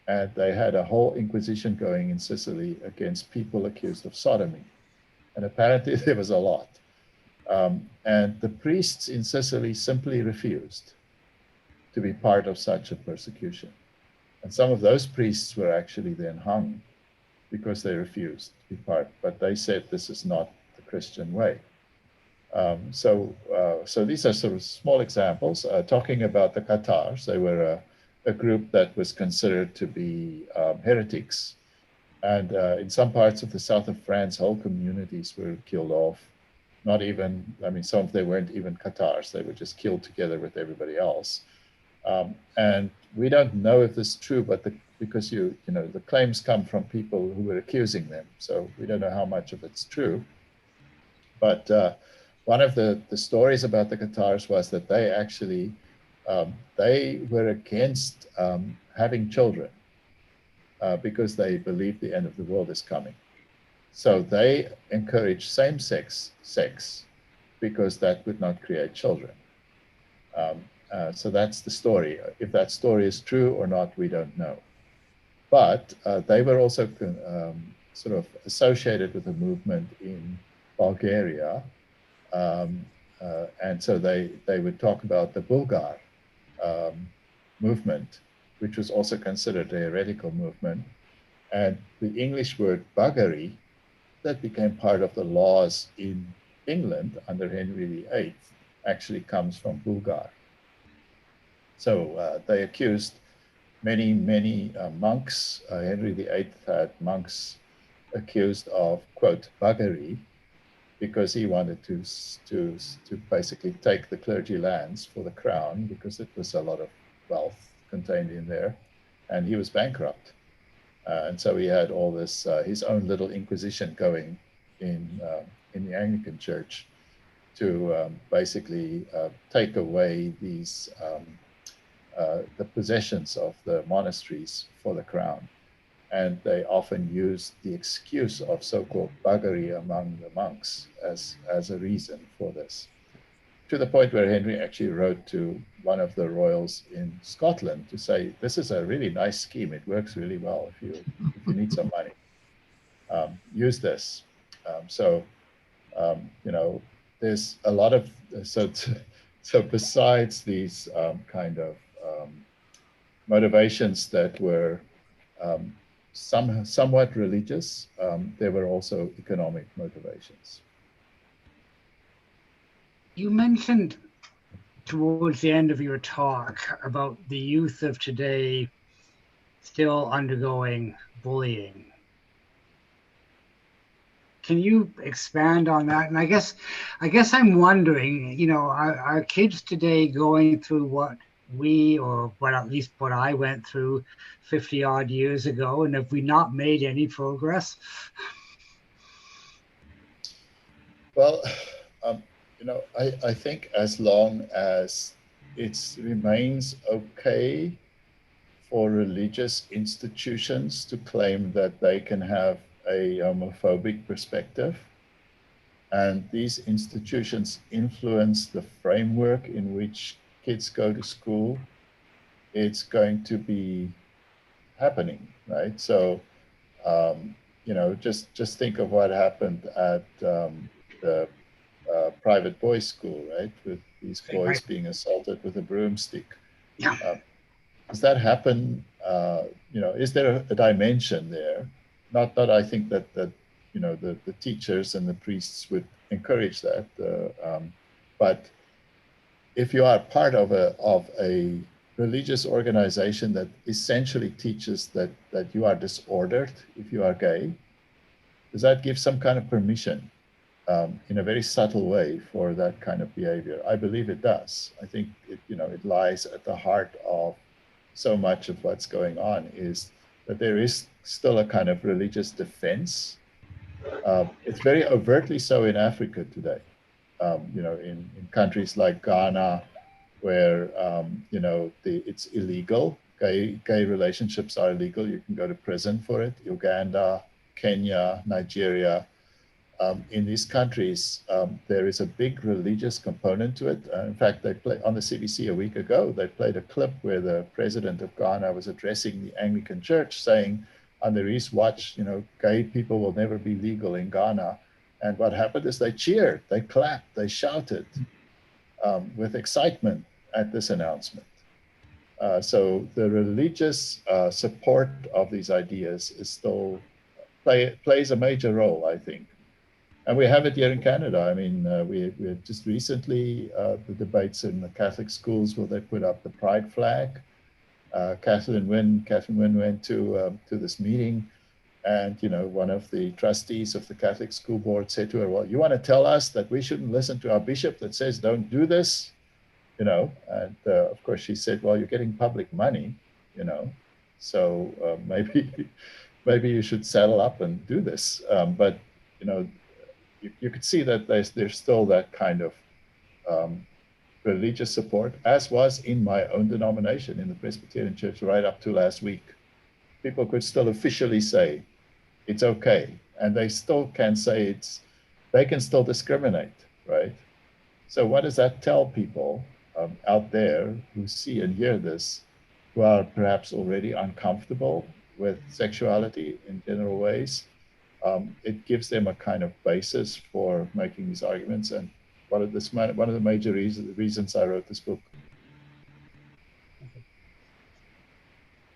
and they had a whole inquisition going in Sicily against people accused of sodomy. And apparently there was a lot. And the priests in Sicily simply refused to be part of such a persecution. And some of those priests were actually then hung because they refused to be part, but they said this is not the Christian way. So these are sort of small examples. Talking about the Catars, they were a group that was considered to be heretics. And in some parts of the south of France, whole communities were killed off. Not even, I mean, some of them weren't even Catars. They were just killed together with everybody else. And we don't know if this is true, but because the claims come from people who were accusing them. So we don't know how much of it's true. But one of the stories about the Catars was that they actually, they were against having children because they believed the end of the world is coming. So they encourage same-sex sex because that would not create children. So that's the story. If that story is true or not, we don't know. But they were also sort of associated with a movement in Bulgaria. And so they would talk about the Bulgar movement, which was also considered a heretical movement. And the English word buggery, that became part of the laws in England under Henry VIII, actually comes from Bulgar. So they accused many monks. Henry VIII had monks accused of, quote, buggery, because he wanted to basically take the clergy lands for the crown, because it was a lot of wealth contained in there, and he was bankrupt. And so he had all this, his own little inquisition going in the Anglican Church to basically take away these the possessions of the monasteries for the crown. And they often used the excuse of so-called buggery among the monks as a reason for this, to the point where Henry actually wrote to one of the royals in Scotland to say, this is a really nice scheme. It works really well if you need some money. Use this. You know, there's a lot of, so besides these kind of motivations that were somewhat religious, there were also economic motivations. You mentioned towards the end of your talk about the youth of today still undergoing bullying. Can you expand on that? And I guess I'm wondering, you know, are kids today going through what we, or what at least what I went through 50 odd years ago, and have we not made any progress? Well, you know, I think as long as it remains okay for religious institutions to claim that they can have a homophobic perspective, and these institutions influence the framework in which kids go to school, it's going to be happening, right? So, you know, just think of what happened at the private boys' school, right? With these boys being assaulted with a broomstick. Yeah. Does that happen? You know, is there a dimension there? Not that I think that you know the teachers and the priests would encourage that, but if you are part of a religious organization that essentially teaches that you are disordered if you are gay, does that give some kind of permission in a very subtle way for that kind of behavior? I believe it does. I think you know, it lies at the heart of so much of what's going on, is that there is still a kind of religious defense. It's very overtly so in Africa today. You know, in countries like Ghana, where you know, it's illegal. Gay relationships are illegal. You can go to prison for it. Uganda, Kenya, Nigeria. In these countries, there is a big religious component to it. In fact, they played on the CBC a week ago. They played a clip where the president of Ghana was addressing the Anglican Church, saying, under his watch, you know, gay people will never be legal in Ghana. And what happened is they cheered, they clapped, they shouted with excitement at this announcement. So the religious support of these ideas is still plays a major role, I think. And we have it here in Canada. I mean, we just recently, the debates in the Catholic schools where they put up the pride flag. Catherine Wynne went to this meeting, and you know, one of the trustees of the Catholic school board said to her, well, you want to tell us that we shouldn't listen to our bishop that says don't do this? You know, and of course she said, well, you're getting public money, you know, so maybe you should saddle up and do this. But you know, you could see that there's still that kind of religious support, as was in my own denomination, in the Presbyterian Church, right up to last week. People could still officially say it's okay, and they still can say they can still discriminate, right? So what does that tell people out there who see and hear this, who are perhaps already uncomfortable with sexuality in general ways? It gives them a kind of basis for making these arguments, and one of the major reasons I wrote this book.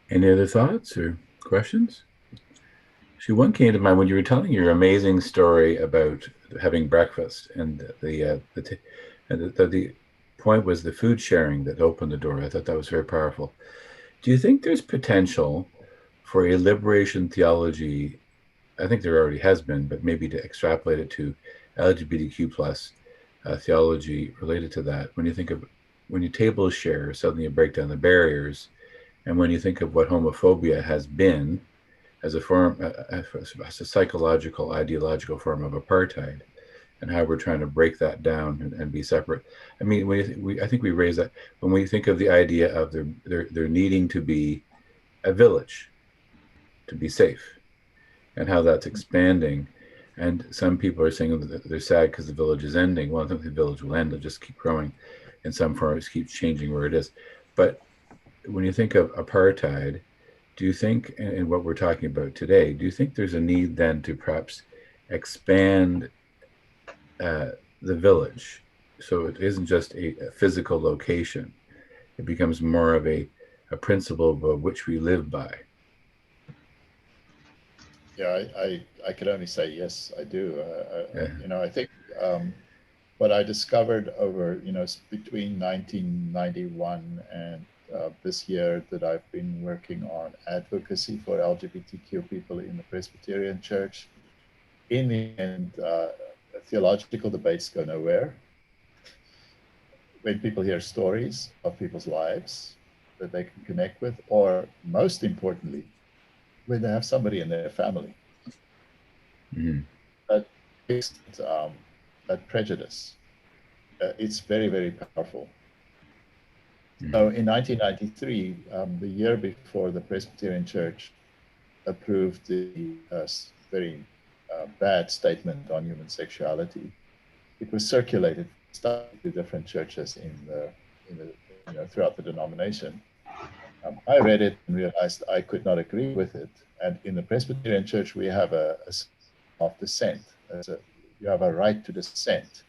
Any other thoughts or questions? See, one came to mind when you were telling your amazing story about having breakfast, and the point was the food sharing that opened the door. I thought that was very powerful. Do you think there's potential for a liberation theology? I think there already has been, but maybe to extrapolate it to LGBTQ plus theology related to that. When you think of, when you table share, suddenly you break down the barriers, And when you think of what homophobia has been as a form, as a psychological, ideological form of apartheid, and how we're trying to break that down and be separate. I mean, I think we raise that when we think of the idea of there needing to be a village to be safe, and how that's expanding. And some people are saying that they're sad because the village is ending. Well, I don't think the village will end; it'll just keep growing in some form. It keeps changing where it is. But when you think of apartheid, do you think, in what we're talking about today, do you think there's a need then to perhaps expand uh, the village so it isn't just a physical location? It becomes more of a principle by which we live by. Yeah, I could only say yes, I do. Yeah. I think what I discovered over, between 1991 and this year, that I've been working on advocacy for LGBTQ people in the Presbyterian Church. In the end, theological debates go nowhere. When people hear stories of people's lives that they can connect with, or most importantly, when they have somebody in their family Mm-hmm. that that prejudice, it's very, very powerful. Mm-hmm. So in 1993, the year before the Presbyterian Church approved the very bad statement on human sexuality, it was circulated to different churches throughout the denomination. I read it and realized I could not agree with it. And in the Presbyterian Church, we have a of dissent. You have a right to dissent.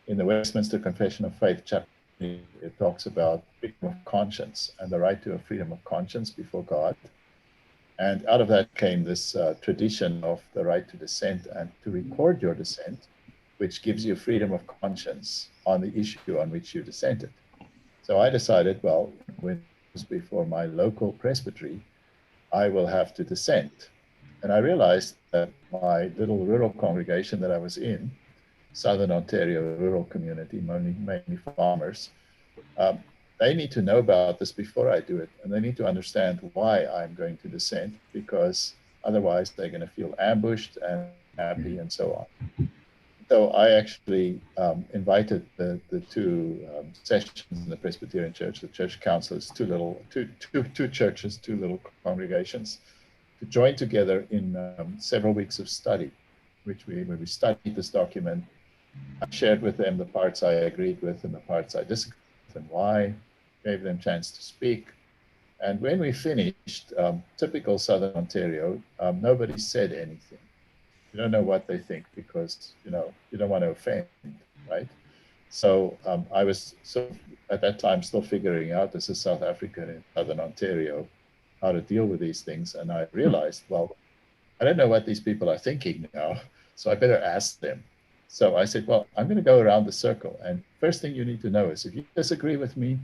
In the Westminster Confession of Faith, chapter 3, it talks about freedom of conscience and the right to a freedom of conscience before God. And out of that came this tradition of the right to dissent and to record your dissent, which gives you freedom of conscience on the issue on which you dissented. So I decided, well, when it was before my local presbytery, I will have to dissent. And I realized that my little rural congregation that I was in, Southern Ontario rural community, mainly farmers, they need to know about this before I do it. And they need to understand why I'm going to dissent, because otherwise they're going to feel ambushed and happy and so on. So I actually invited the two sessions in the Presbyterian Church, the church councils, two churches, two little congregations, to join together in several weeks of study, where we studied this document. I shared with them the parts I agreed with and the parts I disagreed with, and why, gave them a chance to speak. And when we finished, typical Southern Ontario, nobody said anything. You don't know what they think because, you don't want to offend, right? So I was at that time still figuring out, as a South African in Southern Ontario, how to deal with these things. And I realized, well, I don't know what these people are thinking now, so I better ask them. So I said, well, I'm going to go around the circle. And first thing you need to know is, if you disagree with me,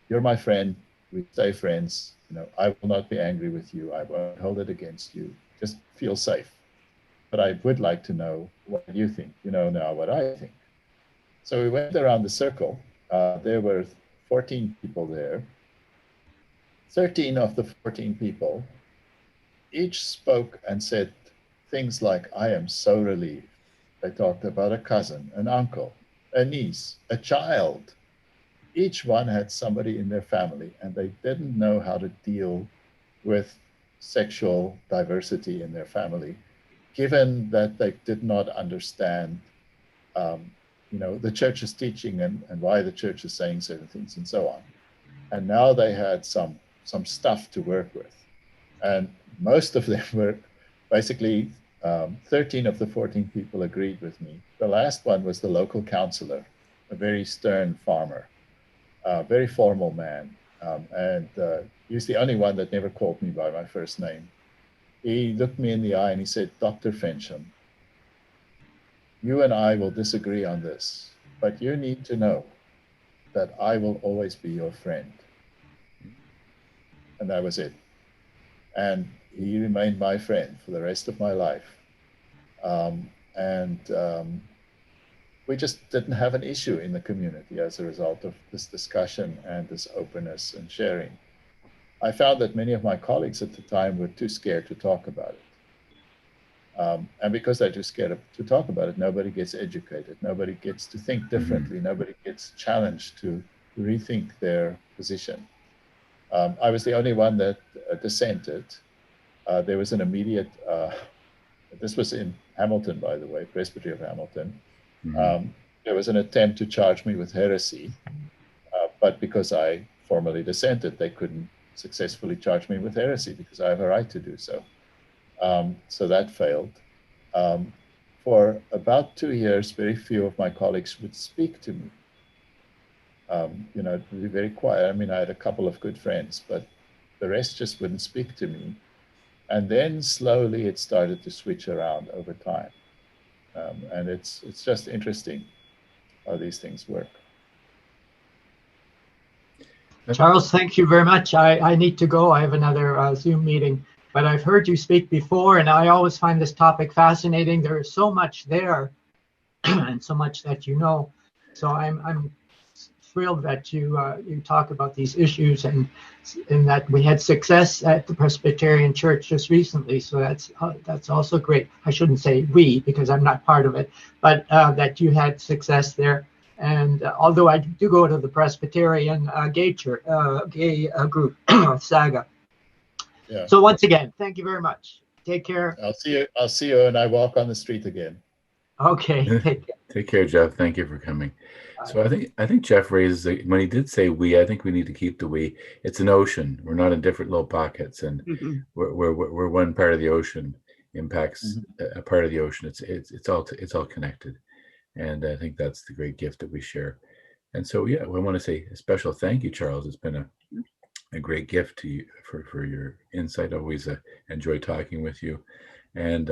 you're my friend. We stay friends. I will not be angry with you. I won't hold it against you. Just feel safe. But I would like to know what you think. You know now what I think. So we went around the circle. There were 14 people there. 13 of the 14 people each spoke and said things like, I am so relieved. They talked about a cousin, an uncle, a niece, a child. Each one had somebody in their family, and they didn't know how to deal with sexual diversity in their family, given that they did not understand the church's teaching and why the church is saying certain things and so on. And now they had some stuff to work with. And most of them were basically 13 of the 14 people agreed with me. The last one was the local councillor, a very stern farmer, a very formal man. And he's the only one that never called me by my first name. He looked me in the eye and he said, Dr. Fensham, you and I will disagree on this, but you need to know that I will always be your friend. And that was it. And he remained my friend for the rest of my life. We just didn't have an issue in the community as a result of this discussion and this openness and sharing. I found that many of my colleagues at the time were too scared to talk about it. And because they're too scared to talk about it, nobody gets educated. Nobody gets to think differently. Nobody gets challenged to rethink their position. I was the only one that dissented. There was an immediate, this was in Hamilton, by the way, Presbytery of Hamilton. There was an attempt to charge me with heresy, but because I formally dissented, they couldn't successfully charge me with heresy because I have a right to do so. So that failed. For about 2 years, very few of my colleagues would speak to me. You know, it would be very quiet. I mean, I had a couple of good friends, but the rest just wouldn't speak to me. And then slowly it started to switch around over time. And it's just interesting how these things work. Charles, thank you very much. I need to go. I have another Zoom meeting, but I've heard you speak before, and I always find this topic fascinating. There is so much there and so much that you know. So I'm thrilled that you talk about these issues and that we had success at the Presbyterian Church just recently. So that's also great. I shouldn't say we because I'm not part of it, but that you had success there. And although I do go to the Presbyterian gay church, group, Saga. Yeah. So once again, thank you very much. Take care. I'll see you when I walk on the street again. Okay. Take care. Take care, Jeff. Thank you for coming. So I think Jeff raises when he did say we. I think we need to keep the we. It's an ocean. We're not in different little pockets, and we're one part of the ocean impacts a part of the ocean. It's all connected, and I think that's the great gift that we share. And so yeah, I want to say a special thank you, Charles. It's been a great gift to you for your insight. Always enjoy talking with you, and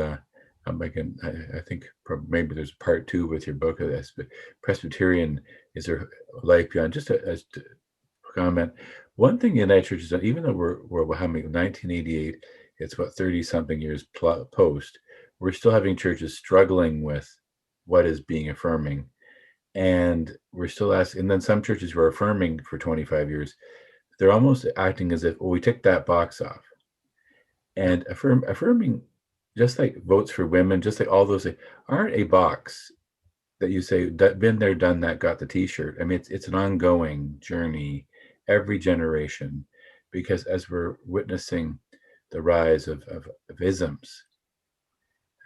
I think maybe there's part 2 with your book of this, but Presbyterian is there life beyond. Just a comment. One thing the United Church has done, even though we're how many 1988, it's what 30 something years post, we're still having churches struggling with what is being affirming, and we're still asking. And then some churches were affirming for 25 years. They're almost acting as if, well, we tick that box off, and affirming. Just like votes for women, just like all those things, aren't a box that you say, been there, done that, got the T-shirt. I mean, it's an ongoing journey, every generation, because as we're witnessing the rise of isms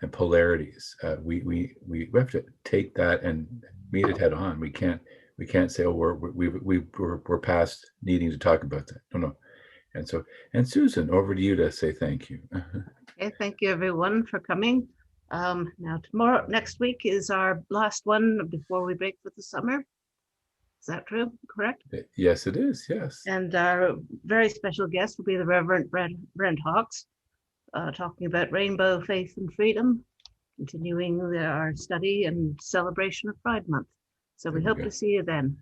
and polarities, we have to take that and meet it head on. We can't say, oh, we're past needing to talk about that. No. And Susan, over to you to say thank you. Okay, thank you everyone for coming. Now next week is our last one before we break for the summer. Is that true? Correct? Yes, it is. Yes. And our very special guest will be the Reverend Brent Hawks, talking about rainbow, faith, and freedom, continuing our study and celebration of Pride Month. So we hope to see you then.